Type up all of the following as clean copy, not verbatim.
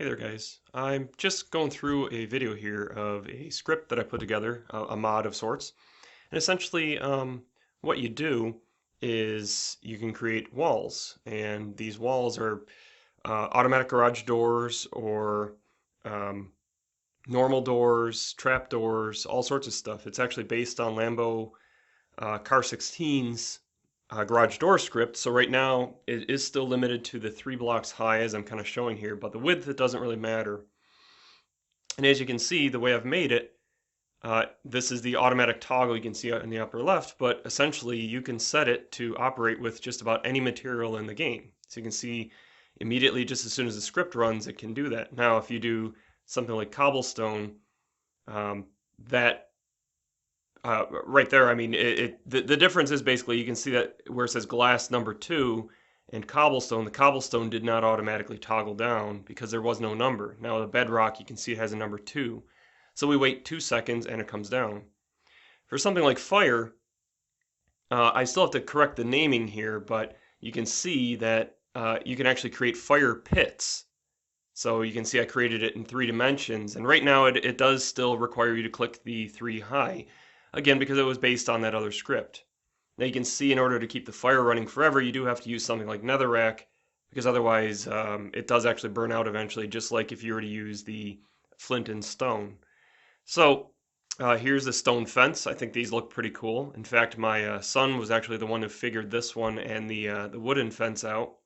Hey there guys. I'm just going through a video here of a script that I put together, a mod of sorts. And essentially what you do is you can create walls, and these walls are automatic garage doors or um, normal doors, trap doors, all sorts of stuff. It's actually based on Lambo Car 16's garage door script. So right now it is still limited to the 3 blocks high as I'm kind of showing here, but the width, it doesn't really matter. And as you can see, the way I've made it, this is the automatic toggle you can see in the upper left, but essentially you can set it to operate with just about any material in the game. So you can see immediately, just as soon as the script runs, it can do that. Now if you do something like cobblestone, that right there, I mean, the difference is basically you can see that where it says glass number 2 and cobblestone, the cobblestone did not automatically toggle down because there was no number. Now the bedrock, you can see it has a number 2. So we wait 2 seconds and it comes down. For something like fire, I still have to correct the naming here, but you can see that you can actually create fire pits. So you can see I created it in 3 dimensions, and right now it does still require you to click the 3 high, again because it was based on that other script. Now you can see in order to keep the fire running forever, you do have to use something like netherrack, because otherwise it does actually burn out eventually, just like if you were to use the flint and stone. So here's the stone fence. I think these look pretty cool. In fact, my son was actually the one who figured this one and the wooden fence out.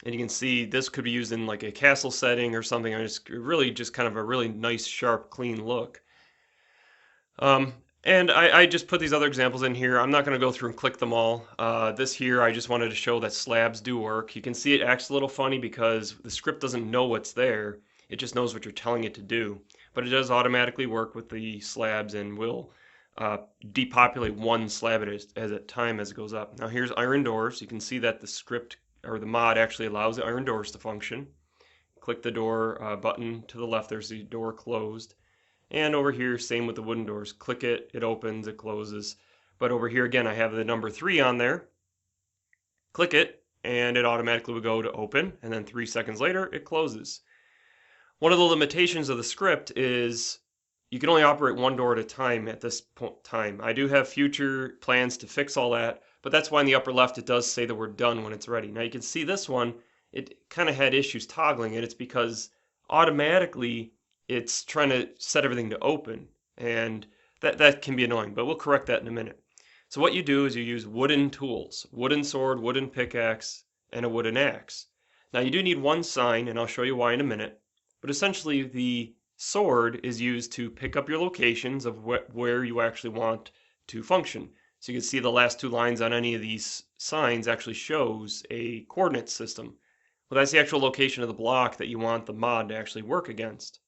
And you can see this could be used in like a castle setting or something. It's really just kind of a really nice, sharp, clean look. And I just put these other examples in here. I'm not going to go through and click them all. This here, I just wanted to show that slabs do work. You can see it acts a little funny because the script doesn't know what's there. It just knows what you're telling it to do. But it does automatically work with the slabs and will depopulate one slab at a time as it goes up. Now here's iron doors. You can see that the script or the mod actually allows the iron doors to function. Click the door button to the left, there's the door closed. And over here, same with the wooden doors. Click it, it opens, it closes. But over here again, I have the number 3 on there. Click it, and it automatically will go to open, and then 3 seconds later, it closes. One of the limitations of the script is you can only operate one door at a time at this time. I do have future plans to fix all that, but that's why in the upper left it does say that we're done when it's ready. Now you can see this one, it kind of had issues toggling, and it's because automatically it's trying to set everything to open, and that can be annoying, but we'll correct that in a minute. So what you do is you use wooden tools, wooden sword, wooden pickaxe, and a wooden axe. Now you do need one sign, and I'll show you why in a minute, but essentially the sword is used to pick up your locations of where you actually want to function. So you can see the last 2 lines on any of these signs actually shows a coordinate system. Well, that's the actual location of the block that you want the mod to actually work against.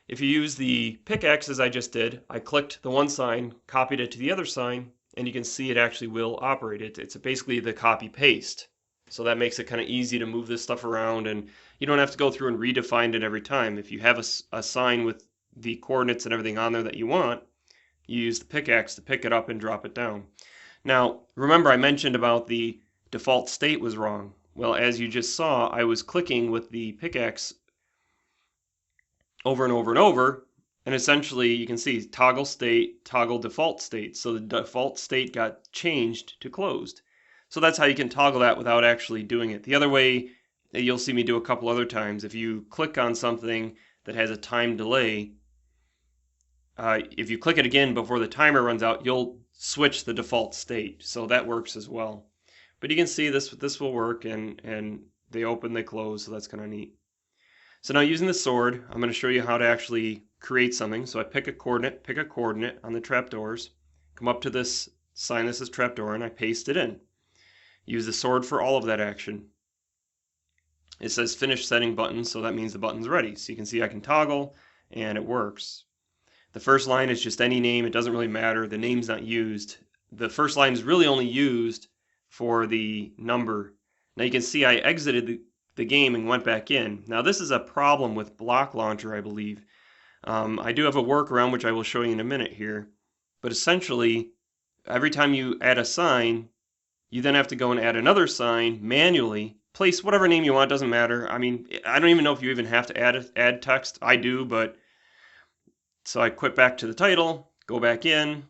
If you use the pickaxe as I just did, I clicked the one sign, copied it to the other sign, and you can see it actually will operate. It's basically the copy paste. So that makes it kind of easy to move this stuff around, and you don't have to go through and redefine it every time. If you have a sign with the coordinates and everything on there that you want, you use the pickaxe to pick it up and drop it down. Now, remember I mentioned about the default state was wrong. Well, as you just saw, I was clicking with the pickaxe over and over and over, and essentially you can see toggle state, toggle default state. So the default state got changed to closed. So that's how you can toggle that without actually doing it. The other way, you'll see me do a couple other times, if you click on something that has a time delay, if you click it again before the timer runs out, you'll switch the default state. So that works as well. But you can see this will work, and they open, they close, so that's kind of neat. So now using the sword, I'm going to show you how to actually create something. So I pick a coordinate on the trapdoors, come up to this sign that says trapdoor, and I paste it in. Use the sword for all of that action. It says finish setting button, so that means the button's ready. So you can see I can toggle, and it works. The first line is just any name. It doesn't really matter. The name's not used. The first line is really only used for the number. Now you can see I exited the game and went back in. Now this is a problem with Block Launcher, I believe. I do have a workaround which I will show you in a minute here. But essentially, every time you add a sign, you then have to go and add another sign manually, place whatever name you want, doesn't matter. I mean, I don't even know if you even have to add text. I do, but so I quit back to the title, go back in,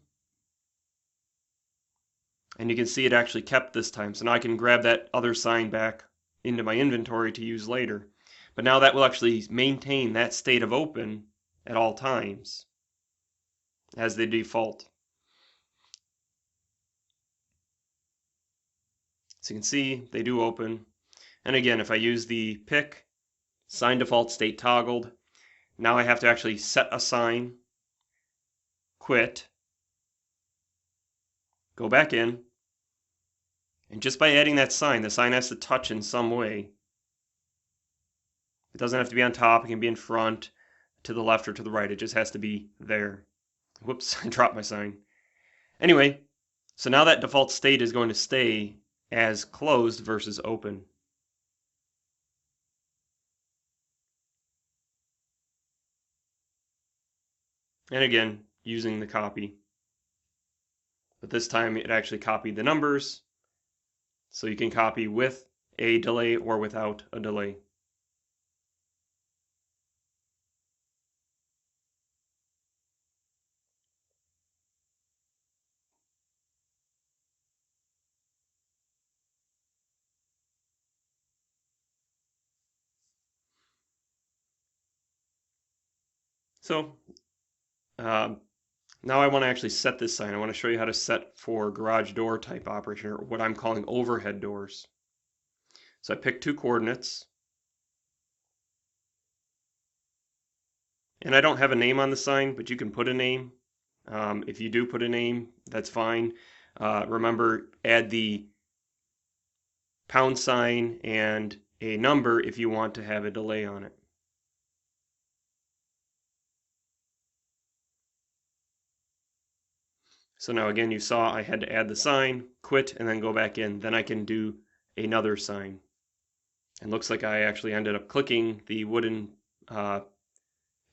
and you can see it actually kept this time. So now I can grab that other sign back into my inventory to use later. But now that will actually maintain that state of open at all times as the default. So you can see they do open. And again, if I use the pick, sign default state toggled, now I have to actually set a sign, quit, go back in, and just by adding that sign, the sign has to touch in some way. It doesn't have to be on top, it can be in front, to the left or to the right, it just has to be there. Whoops, I dropped my sign. Anyway, so now that default state is going to stay as closed versus open. And again, using the copy. But this time it actually copied the numbers, so you can copy with a delay or without a delay. So now I want to actually set this sign. I want to show you how to set for garage door type operation, or what I'm calling overhead doors. So I pick two coordinates. And I don't have a name on the sign, but you can put a name. If you do put a name, that's fine. Remember, add the pound sign and a number if you want to have a delay on it. So now again, you saw I had to add the sign, quit, and then go back in. Then I can do another sign. And looks like I actually ended up clicking the wooden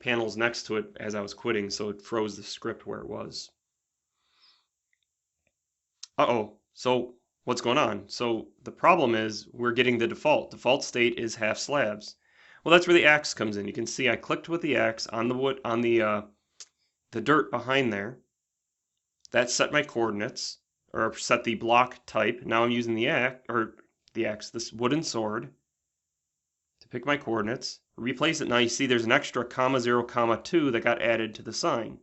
panels next to it as I was quitting, so it froze the script where it was. Uh-oh, so what's going on? So the problem is we're getting the default. Default state is half slabs. Well, that's where the axe comes in. You can see I clicked with the axe on the wood, on the dirt behind there. That set my coordinates, or set the block type. Now I'm using the axe, this wooden sword, to pick my coordinates, replace it. Now you see there's an extra comma 0, comma 2 that got added to the sign.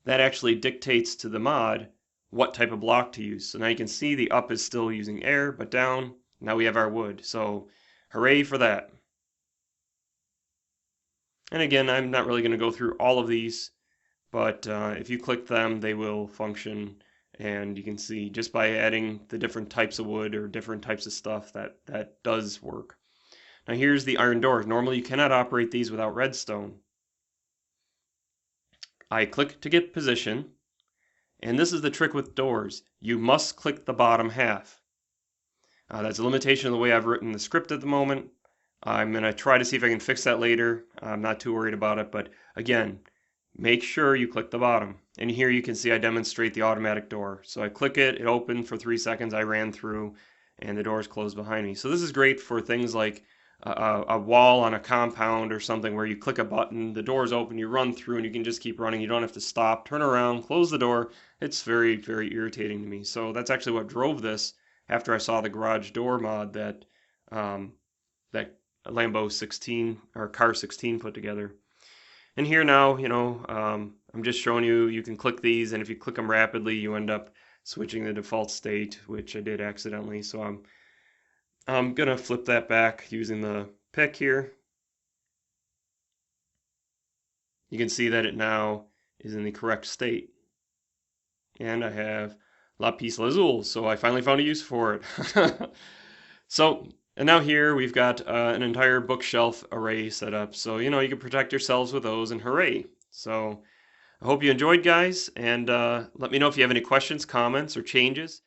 That actually dictates to the mod what type of block to use. So now you can see the up is still using air, but down, now we have our wood. So hooray for that. And again, I'm not really going to go through all of these, but if you click them, they will function. And you can see just by adding the different types of wood or different types of stuff, that does work. Now here's the iron doors. Normally you cannot operate these without redstone. I click to get position, and this is the trick with doors. You must click the bottom half. That's a limitation of the way I've written the script at the moment. I'm going to try to see if I can fix that later. I'm not too worried about it, but again, make sure you click the bottom. And here you can see I demonstrate the automatic door. So I click it, it opened for 3 seconds, I ran through, and the doors closed behind me. So this is great for things like a wall on a compound or something where you click a button, the doors open, you run through, and you can just keep running. You don't have to stop, turn around, close the door. It's very, very irritating to me. So that's actually what drove this after I saw the garage door mod that that Lambo 16 or Car 16 put together. And here now, I'm just showing you, you can click these, and if you click them rapidly, you end up switching the default state, which I did accidentally. So I'm gonna flip that back using the pick here. You can see that it now is in the correct state. And I have Lapis Lazuli, so I finally found a use for it. And now here we've got an entire bookshelf array set up. So, you can protect yourselves with those, and hooray. So I hope you enjoyed, guys, and let me know if you have any questions, comments, or changes.